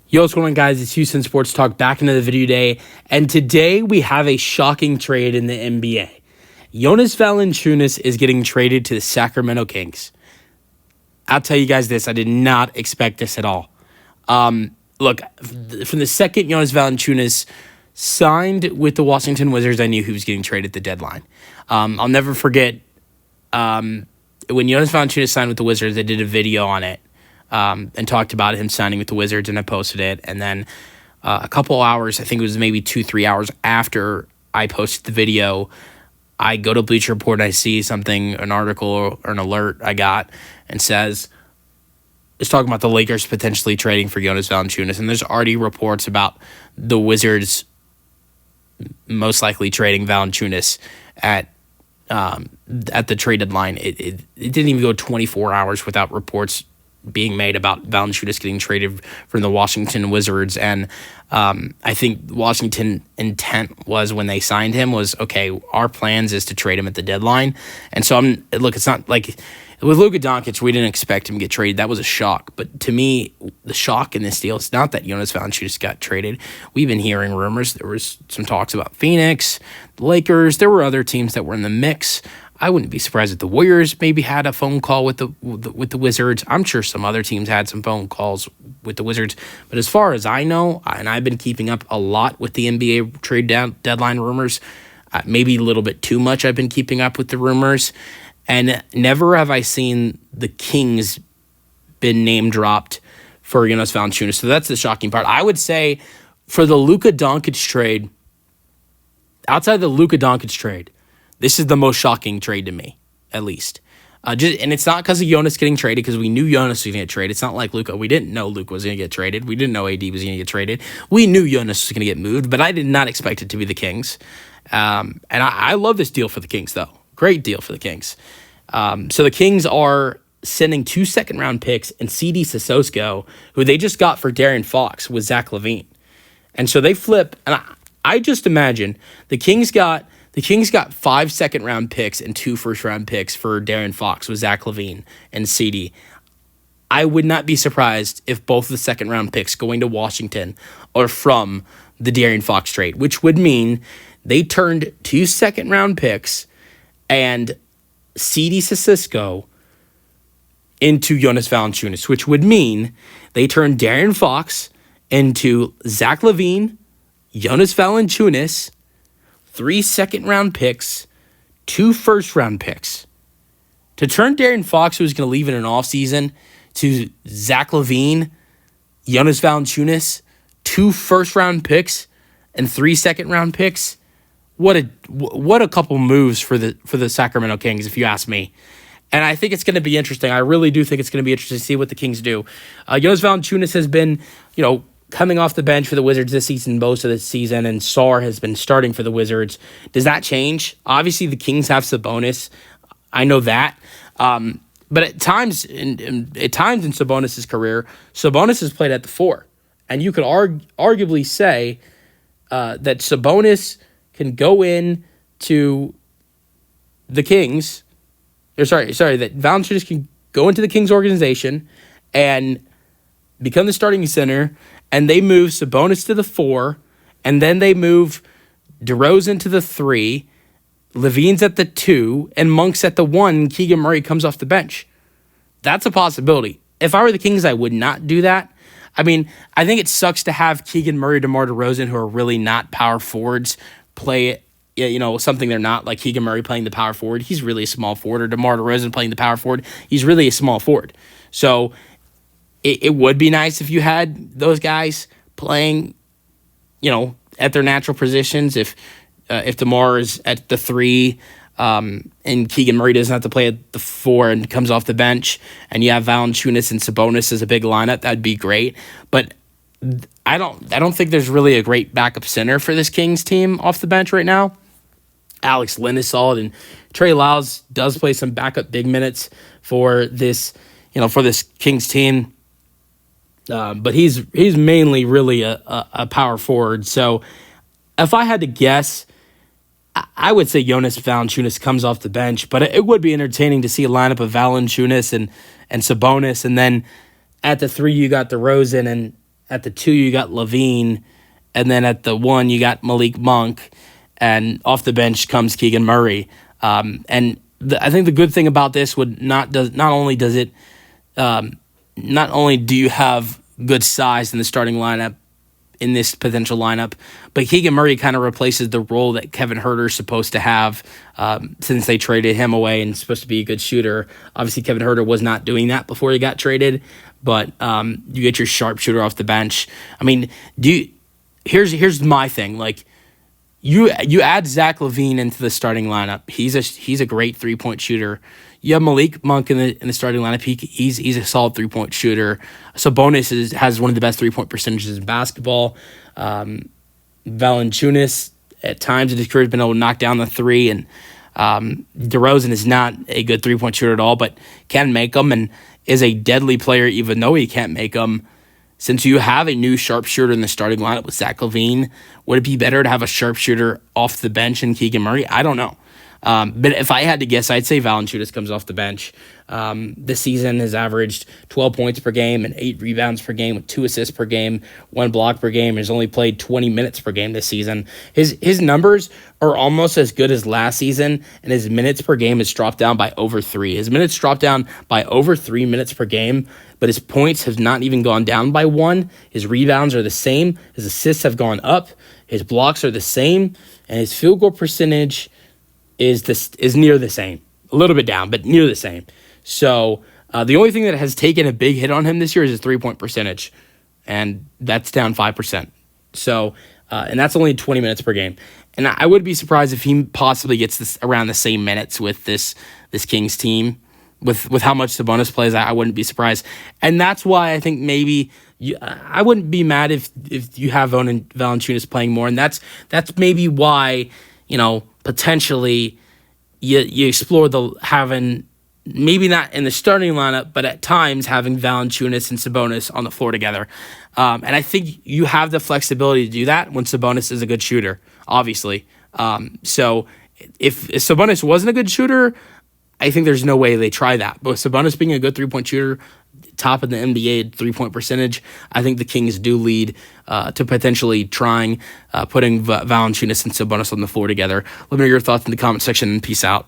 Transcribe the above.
Yo, what's going on, guys? It's Houston Sports Talk back into the video day, and today we have a shocking trade in the NBA. Jonas Valančiūnas is getting traded to the Sacramento Kings. I'll tell you guys this, I did not expect this at all. Look, from the second Jonas Valančiūnas signed with the Washington Wizards, I knew he was getting traded at the deadline. I'll never forget when Jonas Valančiūnas signed with the Wizards, I did a video on it. And talked about him signing with the Wizards, and I posted it. And then a couple hours, I think it was maybe 2-3 hours after I posted the video, I go to Bleacher Report and I see something, an article or an alert I got, and says, it's talking about the Lakers potentially trading for Jonas Valančiūnas. And there's already reports about the Wizards most likely trading Valančiūnas at the trade deadline. It didn't even go 24 hours without reports being made about Valančiūnas getting traded from the Washington Wizards. And I think Washington intent was, when they signed him, was, okay, our plans is to trade him at the deadline. And so it's not like with Luka Doncic, we didn't expect him to get traded. That was a shock. But to me, the shock in this deal is not that Jonas Valančiūnas got traded. We've been hearing rumors. There was some talks about Phoenix, the Lakers. There were other teams that were in the mix. I wouldn't be surprised if the Warriors maybe had a phone call with the Wizards. I'm sure some other teams had some phone calls with the Wizards. But as far as I know, and I've been keeping up a lot with the NBA trade deadline rumors, maybe a little bit too much I've been keeping up with the rumors. And never have I seen the Kings been name dropped for Jonas Valančiūnas. So that's the shocking part. I would say for the Luka Doncic trade, outside the Luka Doncic trade, this is the most shocking trade to me, at least. And it's not because of Jonas getting traded, because we knew Jonas was going to get traded. It's not like Luka. We didn't know Luka was going to get traded. We didn't know AD was going to get traded. We knew Jonas was going to get moved, but I did not expect it to be the Kings. And I love this deal for the Kings, though. Great deal for the Kings. So the Kings are sending 2 second-round picks and CD Sissoko, who they just got for De'Aaron Fox with Zach LaVine. And so they flip, and I just imagine the Kings got 5 second-round picks and 2 first-round picks for De'Aaron Fox with Zach LaVine and CD. I would not be surprised if both of the second-round picks going to Washington are from the De'Aaron Fox trade, which would mean they turned 2 second-round picks and CD Sissoko into Jonas Valančiūnas, which would mean they turned De'Aaron Fox into Zach LaVine, Jonas Valančiūnas, 3 second-round picks, 2 first-round picks. To turn De'Aaron Fox, who was going to leave in an offseason, to Zach LaVine, Jonas Valančiūnas, 2 first-round picks, and 3 second-round picks. What a couple moves for the Sacramento Kings, if you ask me. And I think it's going to be interesting. I really do think it's going to be interesting to see what the Kings do. Jonas Valančiūnas has been, coming off the bench for the Wizards this season, most of the season, and Sarr has been starting for the Wizards. Does that change? Obviously, the Kings have Sabonis. I know that. But at times in Sabonis' career, Sabonis has played at the 4. And you could arguably say that Sabonis can go in to the Kings. That Valančiūnas can go into the Kings organization and become the starting center. And they move Sabonis to the 4, and then they move DeRozan to the 3, LaVine's at the 2, and Monk's at the 1, and Keegan Murray comes off the bench. That's a possibility. If I were the Kings, I would not do that. I mean, I think it sucks to have Keegan Murray, DeMar DeRozan, who are really not power forwards, play something they're not, like Keegan Murray playing the power forward. He's really a small forward, or DeMar DeRozan playing the power forward. He's really a small forward. So it would be nice if you had those guys playing, at their natural positions. If DeMar is at the 3 and Keegan Murray doesn't have to play at the 4 and comes off the bench, and you have Valančiūnas and Sabonis as a big lineup, that'd be great. But I don't think there's really a great backup center for this Kings team off the bench right now. Alex Len is solid, and Trey Lyles does play some backup big minutes for this Kings team. But he's mainly really a power forward. So if I had to guess, I would say Jonas Valančiūnas comes off the bench. But it would be entertaining to see a lineup of Valančiūnas and Sabonis. And then at the 3, you got DeRozan At the 2, you got Levine. And then at the 1, you got Malik Monk. And off the bench comes Keegan Murray. I think the good thing about this would not only do you have good size in the starting lineup, in this potential lineup, but Keegan Murray kind of replaces the role that Kevin Huerter's supposed to have since they traded him away and supposed to be a good shooter. Obviously, Kevin Huerter was not doing that before he got traded, but you get your sharpshooter off the bench. I mean, here's my thing. Like, you add Zach LaVine into the starting lineup. He's a great 3-point shooter. You have Malik Monk in the starting lineup. He's a solid 3-point shooter. Sabonis has one of the best 3-point percentages in basketball. Valančiūnas at times in his career has been able to knock down the 3, and DeRozan is not a good 3-point shooter at all, but can make them and is a deadly player even though he can't make them. Since you have a new sharpshooter in the starting lineup with Zach LaVine, would it be better to have a sharpshooter off the bench in Keegan Murray? I don't know. But if I had to guess, I'd say Valančiūnas comes off the bench. This season has averaged 12 points per game and 8 rebounds per game with 2 assists per game, 1 block per game. He's only played 20 minutes per game this season. His numbers are almost as good as last season, and his minutes per game has dropped down by over 3. His minutes dropped down by over 3 minutes per game, but his points have not even gone down by 1. His rebounds are the same. His assists have gone up. His blocks are the same, and his field goal percentage is near the same. A little bit down, but near the same. So the only thing that has taken a big hit on him this year is his 3-point percentage, and that's down 5%. So, and that's only 20 minutes per game. And I would be surprised if he possibly gets this around the same minutes with this Kings team. With how much Sabonis plays, I wouldn't be surprised. And that's why I think maybe I wouldn't be mad if you have Valančiūnas playing more. And that's maybe why, potentially you explore having, maybe not in the starting lineup, but at times having Valančiūnas and Sabonis on the floor together. And I think you have the flexibility to do that when Sabonis is a good shooter, obviously. So if Sabonis wasn't a good shooter, I think there's no way they try that. But with Sabonis being a good 3-point shooter, top of the NBA 3-point percentage, I think the Kings do lead to potentially trying putting Valančiūnas and Sabonis on the floor together. Let me know your thoughts in the comment section, and peace out.